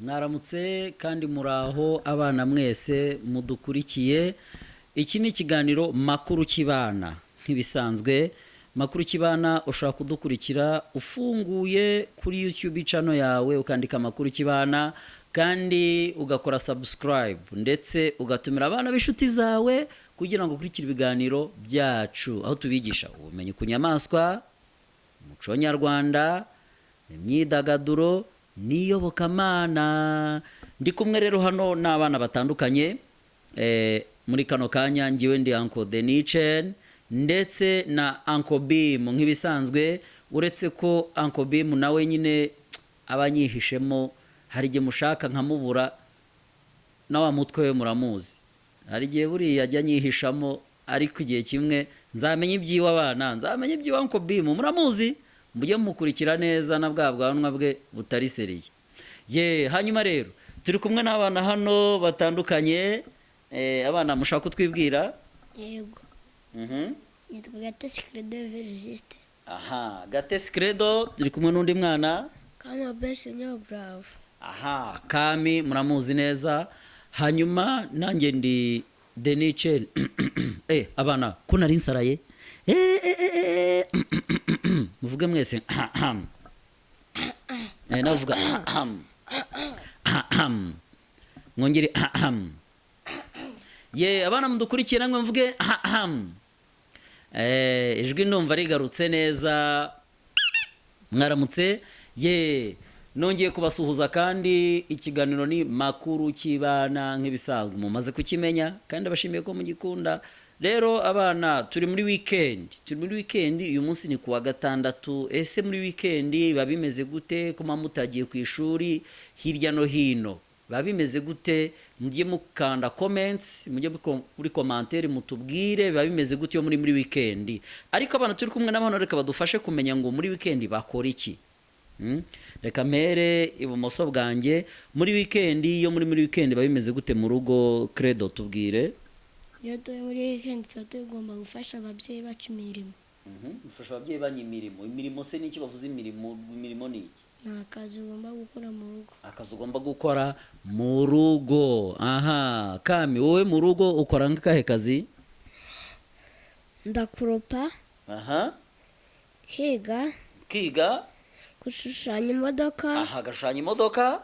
mwaramutse kandi muraho abana mwese mudukurikiye. Iki ni ikiganiro makuru kibana. Nk'ibisanzwe makuru kibana ushobora kudukurikira ufunguye kuri YouTube channel yawe ukandika makuru kibana kandi ugakora subscribe ndetse ugatumira abana b'inshuti zawe kugira ngo ukurikire ibiganiro byacu aho tubigisha ubumenyi ku nyamaswa, umuco nyarwanda, imyidagaduro n'iyobokamana. Ndi kumwe rero hano n'abana batandukanye muri kano kanya ngiwe ndi Uncle Denichen ndetse na Uncle Bim. Nk'ibisanzwe uretse ko Uncle Bim nawe nyine abanyihishemo, hari igihe mushaka nkamubura na wa mutwe we muramuzi, hari igihe buriya ajya nyihishamo, ariko igihe kimwe nzamenya iby'iwe abana, nzamenya iby'iwe Uncle Bim muramuzi, mujye mukurikira neza na bwa bwanwa bwe butari seriye. Hanyuma rero turi kumwe n'abana hano batandukanye. Abana mushaka kutwibwira? Yego. Nitwa Gatesi Credo Vergiste. Aha, Gatesi Credo. Turi kumwe n'undi mwana Kama Bensenyo Bravo. Aha, Kami muramuzi neza. Hanyuma nanjye ndi Denichen. Abana ko nari nsaraye? Muvuge mwese. Navuga mwongere. Abana mudukurikiye namwe mvuge ijwi ndumva rigarutse neza. Mwaramutse. Nongeye kubasuhuza kandi ikiganiro ni makuru kibana. Nk'ibisanzwe mumaze kukimenya kandi abashimiye ko mugikunda. Rero abana turi muri weekend, uyu munsi ni kuwa gatandatu. Ese muri weekend biba bimeze gute? Kuma mutagiye ku ishuri hirya no hino biba bimeze gute? Mujye mukanda comments, mujye muri commentaire mutubwire biba bimeze gute yo muri weekend. Ariko abana turi kumwe n'abana reka badufashe kumenya ngo muri weekend bakora iki. Reka mere ibumoso bwanjye. Muri weekend muri weekend biba bimeze gute mu rugo? Credo tubwire. Iyo turi muri weekend tuba tugomba gufasha ababyeyi bacu imirimo. Ufasha ababyeyi banyu imirimo. Imirimo se n'iki bavuze imirimo? Imirimo ni iki? Ni akazi ugomba gukora mu rugo. Akazi ugomba gukora mu rugo. Aha, Kami wowe mu rugo ukora nk'akahe kazi? Ndakuropa. Aha. Kiga. Gushushanya imodoka. Aha, gashushanya imodoka.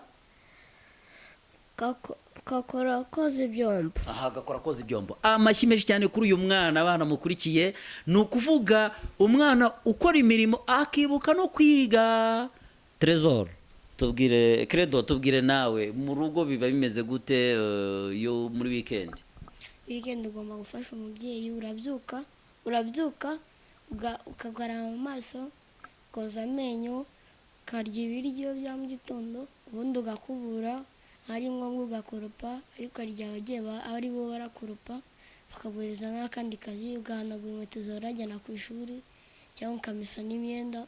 Gakora koza ibyombo. Aha, gakora koza ibyombo. Amashyi menshi cyane kuri uyu mwana abana mukurikiye. Ni ukuvuga umwana ukora imirimo akibuka no kwiga. Trezor tubwire, Credo tubwire nawe mu rugo biba bimeze gute yo muri weekend? Weekend ugomba gufasha umubyeyi. Urabyuka ukagara mu maso, koza amenyo, karya ibiryo bya mu gitondo, ubundi ugakubura, ari ngombwa ugakoropa, ariko arya ababyeyi ari bo barakoropa bakaguhereza n'akandi kazi, ugahanagura inkweto zawe urajyana ku ishuri cyangwa ukamesa n'imyenda.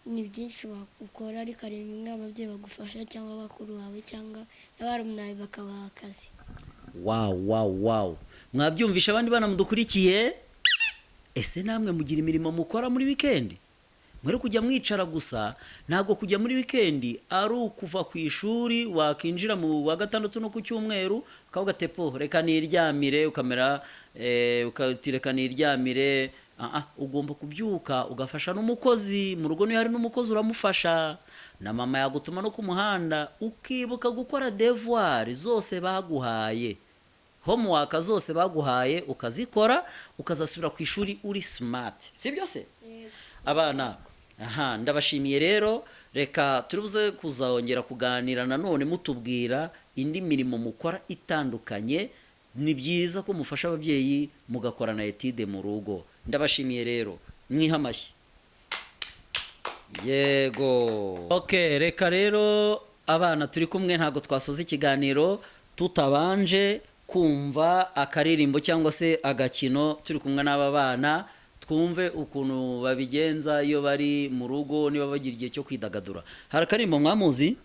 Ni byinshi ukora, ariko hari bimwe ababyeyi bagufasha cyangwa bakuru bawe cyangwa n'abarumuna bawe bakabaha akazi. Wow. Mwabyumvisha abandi bana mudukurikiye? Ese namwe mugira imirimo mukora muri weekend? Mwere kujya mwicara gusa, ntabwo kujya muri weekend ari ukuva ku ishuri wakinjira mu wa gatandatu no ku cyumweru ukavuga tepo reka niryamire, ukamera ukatireka niryamire. Ugomba kubyuka ugafasha n'umukozi mu rugo. Niyo hari n'umukozi uramufasha, na mama yagutuma no ku muhanda ukibuka gukora devoir zose baguhaye, homework zose baguhaye ukazikora, ukazasubira ku ishuri uri smart. Sibyo se? Abana ndabashimiye rero. Reka turibuze kuzongera kuganira nanone mutubwira indi mirimo mukora itandukanye. Ni byiza ko mufasha ababyeyi mugakora na etide mu rugo. Ndabashimiye rero, mwiha amashyi. Yego. Reka rero abana turi kumwe ntago twasoza ikiganiro tutabanje kumva akaririmbo cyangwa se agakino. Turi kumwe n'aba bana twumve ukuntu babigenza iyo bari mu rugo niba bagira igihe cyo kwidagadura. Hari akaririmbo mwamuzi?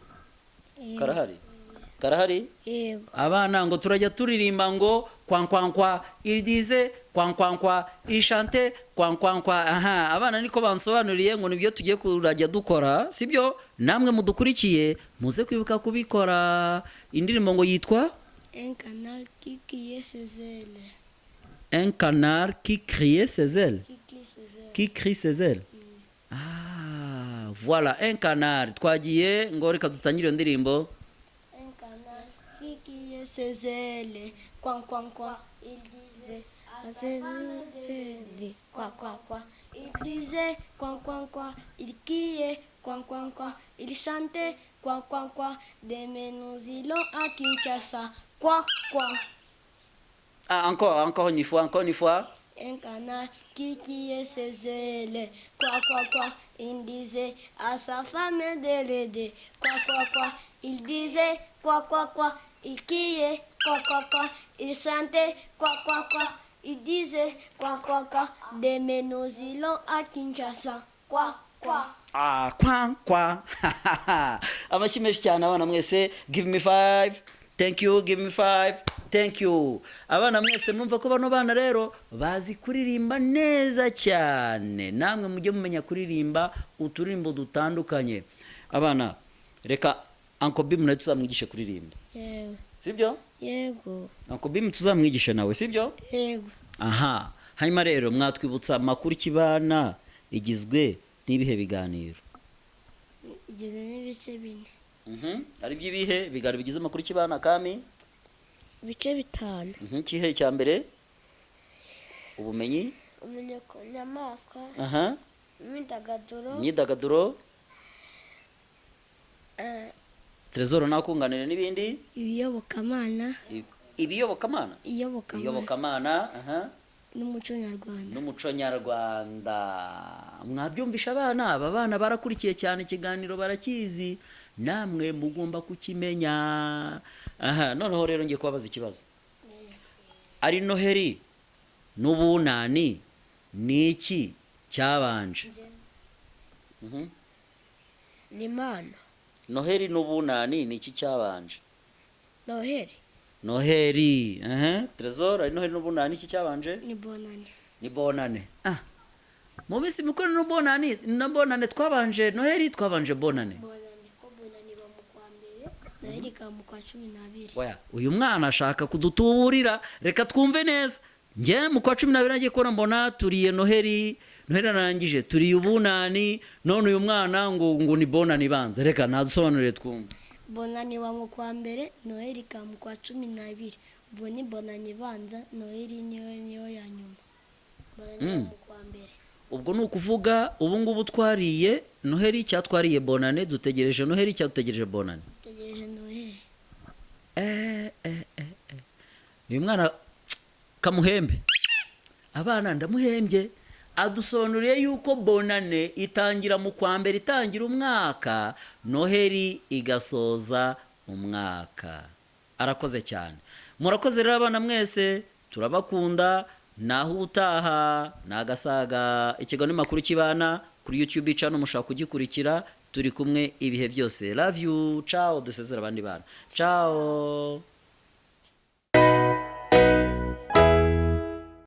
Karahari? Yego. Abana ngo turajya turirimba ngo kwankwankwa, il disait kwankwankwa, il chantait kwankwankwa. Aha, abana niko bansobanuriye ngo nibyo tugiye kurajya dukora, sibyo? Namwe mudukurikiye muze kwibuka kubikora. Indirimbo ngo yitwa Un canal qui criait ses ailes. Un canard qui criait ses ailes. Qui crie ses ailes. Qui crie ses ailes. Voilà, un canard. Twagiye ngo reka dutangire iyo ndirimbo. Un canal qui criait ses ailes. Quoi, quoi, quoi. Il disait à ses ailes. Quoi, quoi, quoi. Il disait quoi, quoi, quoi. Il criait quoi, quoi, quoi. Il chantait quoi, quoi, quoi. Demain nous irons à Kinshasa. Quoi, quoi. Encore une fois. Un canard qui criait ses ailes. Quoi, quoi, quoi. Il disait à sa femme de l'aider. Quoi, quoi, quoi. Il disait quoi, quoi, quoi. Il criait quoi, quoi, quoi. Il chantait quoi, quoi, quoi. Il disait quoi, quoi, quoi. Demain nous irons à Kinshasa. Quoi, quoi. Kwa. Amashyi menshi cyane abana mwese. Give me 5. Thank you, give me 5. Thank you. Abana mwese mwumva ko bano bana rero bazi kuririmba neza cyane. Namwe mujye mumenya kuririmba uturirimbo dutandukanye. Abana, reka Uncle Bim nawe tuzamwigishe kuririmba. Yego. Sibyo? Yego. Uncle Bim tuzamwigishe nawe, sibyo? Yego. Aha. Hanyuma rero mwatwibutsa amakuru kibana igizwe n'ibihe biganiro. Igeze n'ibice bine. Ari by'ibihe bigari bigize amakuru kibana kami? Ibice bitanu. Kihe cya mbere? Ubumenyi? Umenye ku nyamaswa. Aha. Imyidagaduro. Imyidagaduro. Trezoro nakunganira n'ibindi? Ibiyobokamana. Ibiyobokamana? Iyobokamana, aha. N'umuco nyarwanda. N'umuco nyarwanda. Mwabyumvisha abana, aba bana barakurikiye cyane ikiganiro barakizi. Namwe mugomba kukimenya. Aha, noneho rero ngiye kubabaza ikibazo. Ari Noheri n'Ubunani niki cyabanje? Ni Imana. Noheri n'Ubunani niki cyabanje? Noheri. Aha, Trezor, ari Noheri n'Ubunani niki cyabanje? Ni Bonane. Mu minsi mikuru n'Ubunani twabanje Noheri, twabanje Bonane. Noheri ka mu kwa 12. Oya, uyu mwana ashaka kudutuburira, reka twumve neza. Nge mu kwa 12 nagiye kubona mbona turiye Noheri arangije turiye Ubunani, none uyu mwana ngo ni Bonane ibanza. Reka nadusobanurire twumve. Bonane wa mu kwa mbere, Noheri ka mu kwa 12. Ubwo ni Bonane ibanza, Noheri niyo ya nyuma. Bonane wa mu kwa mbere. Ubwo ni ukuvuga ubu ngubu twariye Noheri cyatwariye Bonane, dutegereje Noheri cyatutegereje Bonane. Uyu mwana kamuhembe. Abana ndamuhembye. Adusobanuriye yuko Bonane itangira mu kwa mbere, itangira umwaka, Noheri igasoza umwaka. Arakoze cyane. Murakoze rero abana mwese, turabakunda. Naho utaha nagasaga ikiganiro makuru kibana kuri YouTube channel mushaka kugikurikira. Turi kumwe ibihe byose. Love you. Ciao. Dusezera abandi bana. Ciao.